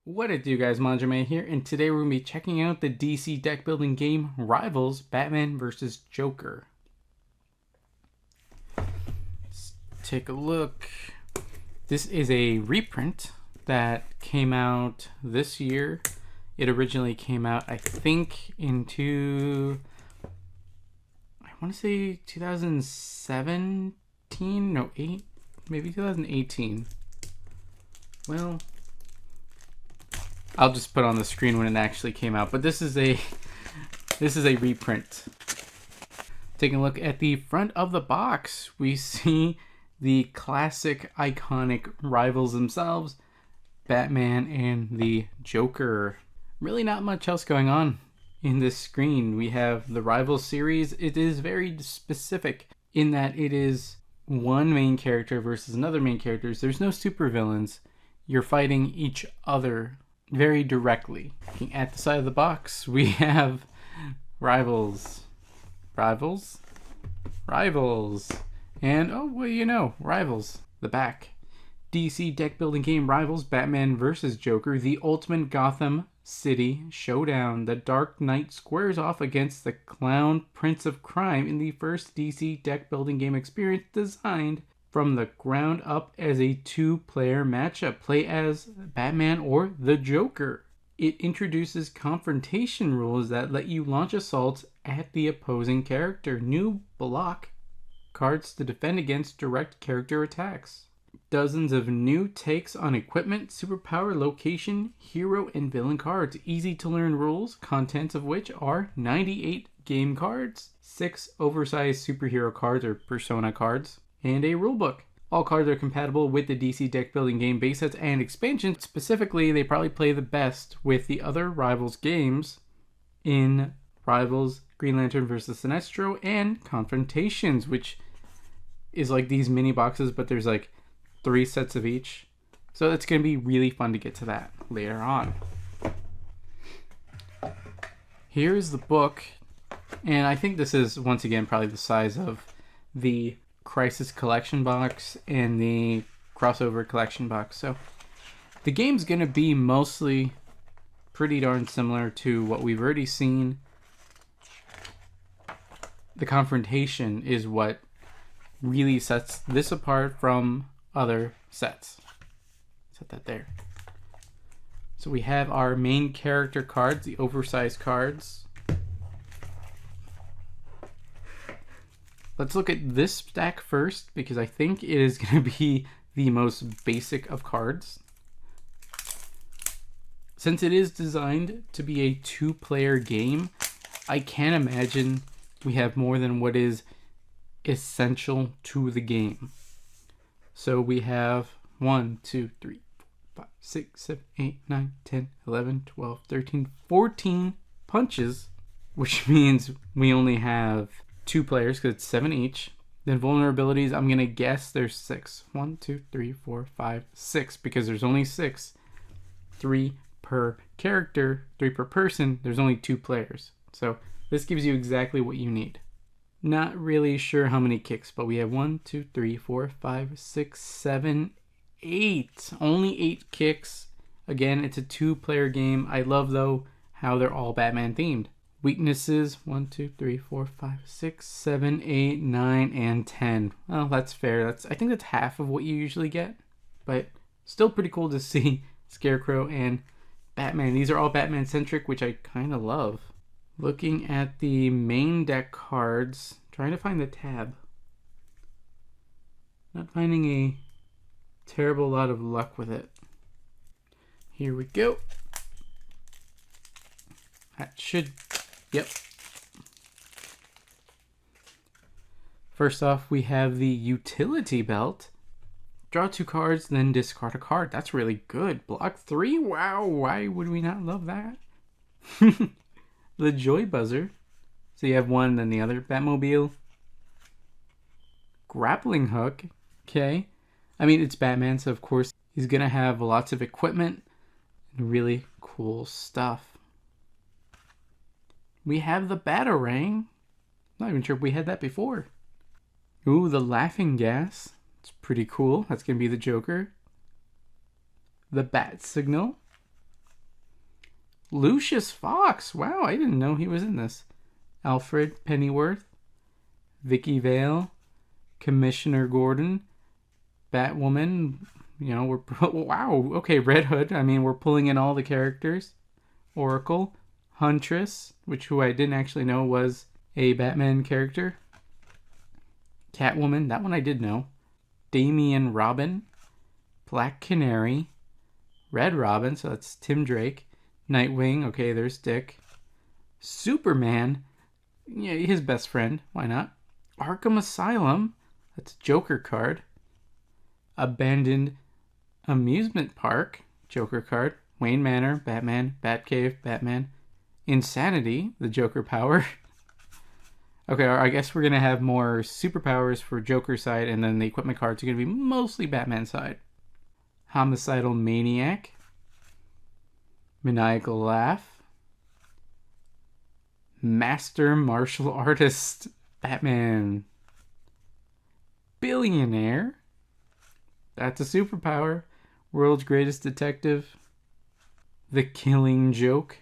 What it do, guys? Manjoume here, and today we're going to be checking out the DC deck building game Rivals Batman vs. Joker. Let's take a look. This is a reprint that came out this year. It originally came out, I think, I want to say 2017? No, maybe 2018. Well, I'll just put on the screen when it actually came out, but this is a reprint. Taking a look at the front of the box, we see the classic iconic rivals themselves, Batman and the Joker. Really not much else going on in this screen. We have the Rivals series. It is very specific in that it is one main character versus another main character. There's no supervillains. You're fighting each other very directly. Looking at the side of the box, we have Rivals, and Rivals. The back. DC deck building game Rivals Batman vs. Joker, the ultimate Gotham City showdown. The Dark Knight squares off against the Clown Prince of Crime in the first DC deck building game experience designed from the ground up as a two-player matchup. Play as Batman or the Joker. It introduces confrontation rules that let you launch assaults at the opposing character. New block cards to defend against direct character attacks. Dozens of new takes on equipment, superpower, location, hero, and villain cards. Easy to learn rules, contents of which are 98 game cards, 6 oversized superhero cards or persona cards, and a rulebook. All cards are compatible with the DC deck building game base sets and expansions. Specifically, they probably play the best with the other Rivals games in Rivals, Green Lantern vs. Sinestro, and Confrontations, which is like these mini boxes, but there's like 3 sets of each. So it's going to be really fun to get to that later on. Here's the book, and I think this is, once again, probably the size of the Crisis Collection box and the Crossover Collection box. So the game's going to be mostly pretty darn similar to what we've already seen. The confrontation is what really sets this apart from other sets. Set that there. So we have our main character cards, the oversized cards. Let's look at this stack first, because I think it is going to be the most basic of cards. Since it is designed to be a two-player game, I can't imagine we have more than what is essential to the game. So we have 1, 2, 3, 4, 5, 6, 7, 8, 9, 10, 11, 12, 13, 14 punches, which means we only have 2 players because it's 7 each. Then vulnerabilities, I'm going to guess there's 6. 1, 2, 3, 4, 5, 6, because there's only 6. 3 per character, 3 per person. There's only 2 players. So this gives you exactly what you need. Not really sure how many kicks, but we have 1, 2, 3, 4, 5, 6, 7, 8. Only 8 kicks. Again, it's a 2-player game. I love, though, how they're all Batman themed. Weaknesses, 1, 2, 3, 4, 5, 6, 7, 8, 9, and 10. Well, that's fair. I think that's half of what you usually get. But still pretty cool to see Scarecrow and Batman. These are all Batman-centric, which I kind of love. Looking at the main deck cards, trying to find the tab. Not finding a terrible lot of luck with it. Here we go. That should, yep. First off, we have the utility belt. Draw 2 cards, then discard a card. That's really good. Block 3? Wow, why would we not love that? The Joy Buzzer. So you have one, then the other. Batmobile. Grappling Hook. Okay. I mean, it's Batman, so of course he's going to have lots of equipment and really cool stuff. We have the Batarang. Not even sure if we had that before. Ooh, the Laughing Gas. It's pretty cool. That's going to be the Joker. The Bat Signal. Lucius Fox. Wow, I didn't know he was in this. Alfred Pennyworth. Vicky Vale. Commissioner Gordon. Batwoman. You know, wow. Okay, Red Hood. I mean, we're pulling in all the characters. Oracle. Huntress, who I didn't actually know was a Batman character. Catwoman. That one I did know. Damian Robin. Black Canary. Red Robin, so that's Tim Drake. Nightwing, okay, there's Dick. Superman, yeah, his best friend, why not? Arkham Asylum, that's a Joker card. Abandoned Amusement Park, Joker card. Wayne Manor, Batman. Batcave, Batman. Insanity, the Joker power. Okay, I guess we're going to have more superpowers for Joker side, and then the equipment cards are going to be mostly Batman side. Homicidal Maniac. Maniacal Laugh. Master Martial Artist Batman. Billionaire. That's a superpower. World's Greatest Detective. The Killing Joke.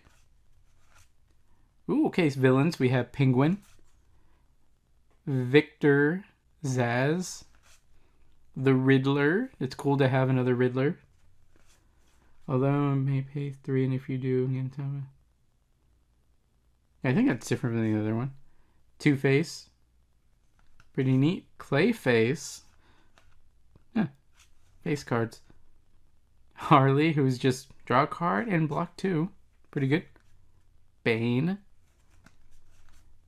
Ooh, okay, villains. We have Penguin. Victor Zsasz. The Riddler. It's cool to have another Riddler. Although I may pay 3, and if you do, again, tell me. I think that's different than the other one. Two-Face. Pretty neat. Clayface. Yeah. Face cards. Harley, who's just draw a card and block 2. Pretty good. Bane.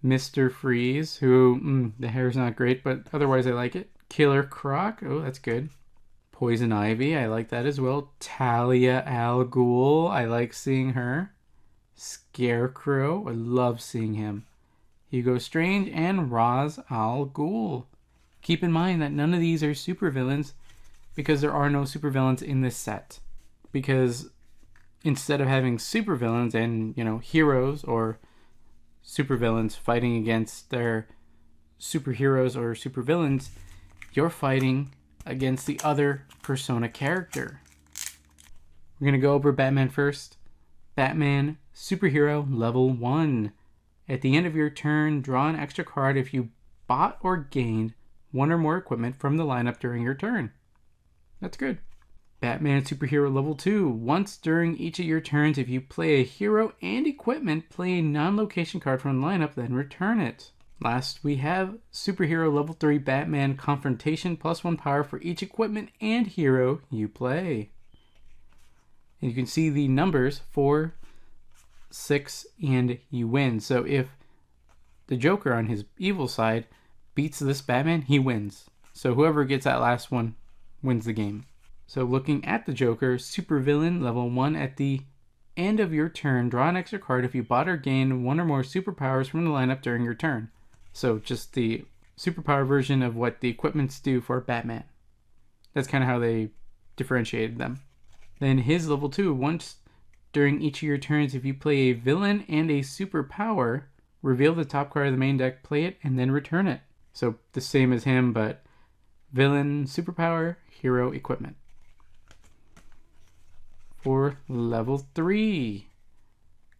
Mr. Freeze, who, the hair's not great, but otherwise I like it. Killer Croc. Oh, that's good. Poison Ivy. I like that as well. Talia al Ghul. I like seeing her. Scarecrow. I love seeing him. Hugo Strange and Ra's al Ghul. Keep in mind that none of these are supervillains because there are no supervillains in this set. Because instead of having supervillains and, heroes or supervillains fighting against their superheroes or supervillains, you're fighting against the other Persona character. We're going to go over Batman first. Batman Superhero Level 1. At the end of your turn, draw an extra card if you bought or gained one or more equipment from the lineup during your turn. That's good. Batman Superhero Level 2. Once during each of your turns, if you play a hero and equipment, play a non-location card from the lineup, then return it. Last, we have Superhero Level 3 Batman Confrontation, +1 power for each equipment and hero you play. And you can see the numbers 4, 6, and you win. So if the Joker on his evil side beats this Batman, he wins. So whoever gets that last one wins the game. So looking at the Joker, Supervillain Level 1, at the end of your turn, draw an extra card if you bought or gained one or more superpowers from the lineup during your turn. So just the superpower version of what the equipments do for Batman. That's kind of how they differentiated them. Then his level 2, once during each of your turns, if you play a villain and a superpower, reveal the top card of the main deck, play it, and then return it. So the same as him, but villain, superpower, hero, equipment. For level 3,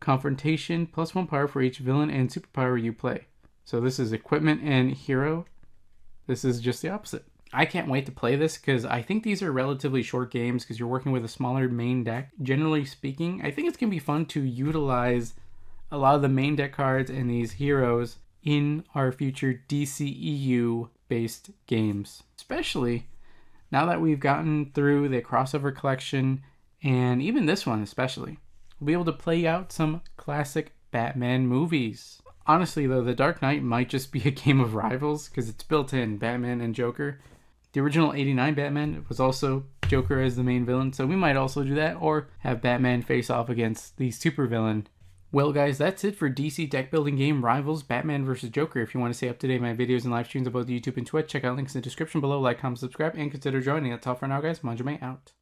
Confrontation, +1 power for each villain and superpower you play. So this is equipment and hero. This is just the opposite. I can't wait to play this because I think these are relatively short games because you're working with a smaller main deck. Generally speaking, I think it's going to be fun to utilize a lot of the main deck cards and these heroes in our future DCEU based games. Especially now that we've gotten through the crossover collection and even this one especially. We'll be able to play out some classic Batman movies. Honestly, though, The Dark Knight might just be a game of rivals because it's built in Batman and Joker. The original 89 Batman was also Joker as the main villain, so we might also do that, or have Batman face off against the supervillain. Well, guys, that's it for DC deck building game Rivals Batman vs. Joker. If you want to stay up to date with my videos and live streams on both YouTube and Twitch, check out links in the description below, like, comment, subscribe, and consider joining. That's all for now, guys. Manjoume out.